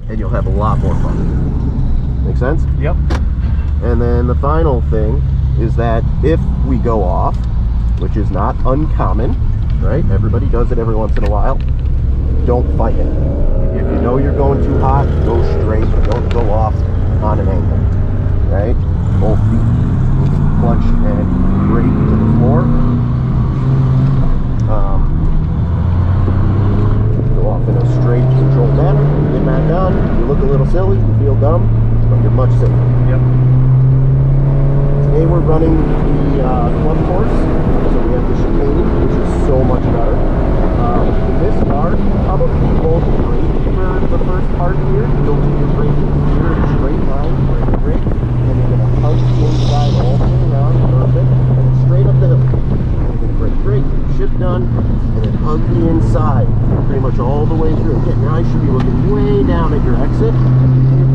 and you'll have a lot more fun. Make sense? Yep. And then the final thing is that if we go off, which is not uncommon, right? Everybody does it every once in a while. Don't fight it. If you know you're going too hot, go straight. Don't go off on an angle, right? Both feet moving clutch and brake to the floor. Go off in a straight, controlled manner. You get back on. You look a little silly. You feel dumb, but you're much safer. Yep. Today we're running the club course, so we have the Chicane, which is so much better. In this car, probably both brake for the first part here. You'll do your braking here in a straight line, brake, and you're going to hug the inside all the way around, perfect, and then straight up the hill. You're going to brake, shift done, and then hug the inside, pretty much all the way through. Again, your eyes should be looking way down at your exit.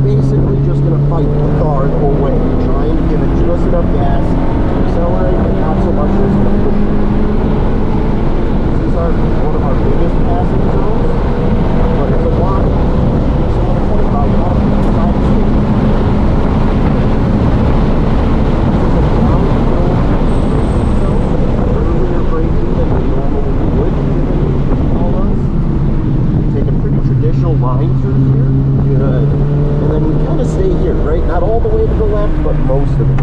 Basically just going to fight the car the whole way, trying to give it just enough gas to accelerate, but not so much that it's going to push you. This is one of our biggest passing zones, but it's a lot. It's a little 25 miles inside the city. This is a downhill zone, earlier braking than we normally would, given all us. Take a pretty traditional line through here. Good. And then we kind of stay here, right? Not all the way to the left, but most of it.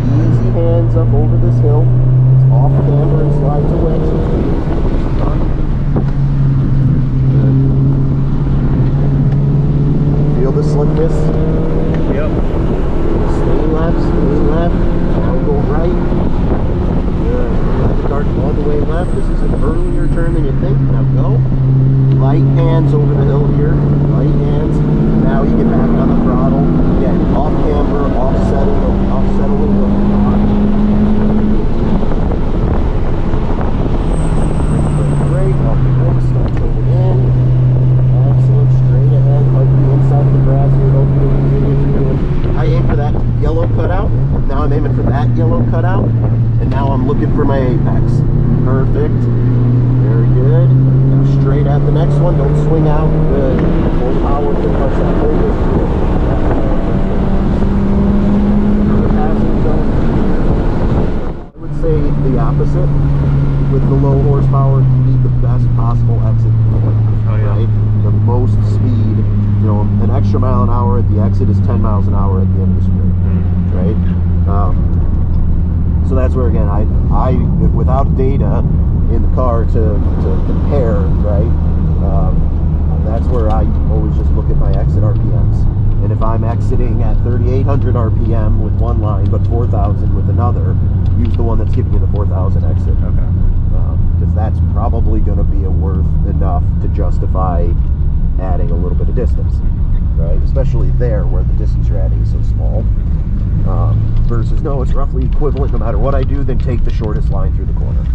Easy hands up over this hill. It's off camber and slides away. So it's good. Feel the slickness. Yep. Stay left. Now go right. Good. Start all the way left. This is an earlier turn than you think. Now go. Light hands over the hill here. Light hands. Now you get back on the throttle. Again, off camber, offsetting the brake, off the brake, start going in. Excellent. Straight ahead, like the inside of the grass here. Don't do what you're doing. I aim for that yellow cutout. Now I'm aiming for that yellow cutout. And now I'm looking for my apex. Perfect. Very good. Now straight at the next one. Don't swing out. Good. Full power to touch that hole. Another passing zone. I would say the opposite. With the low horsepower, you need the best possible exit point. Oh, yeah. Right? The most speed. You know, an extra mile an hour at the exit is 10 miles an hour at the end of the sprint. Right? So that's where, again, I without data in the car to compare, right? That's where I always just look at my exit RPMs. And if I'm exiting at 3,800 RPM with one line, but 4,000 with another, use the one that's giving you the 4,000 exit. Okay. Because that's probably going to be worth enough to justify adding a little bit of distance, right? Especially there where the distance you're adding is so small. Versus, no, it's roughly equivalent no matter what I do, then take the shortest line through the corner.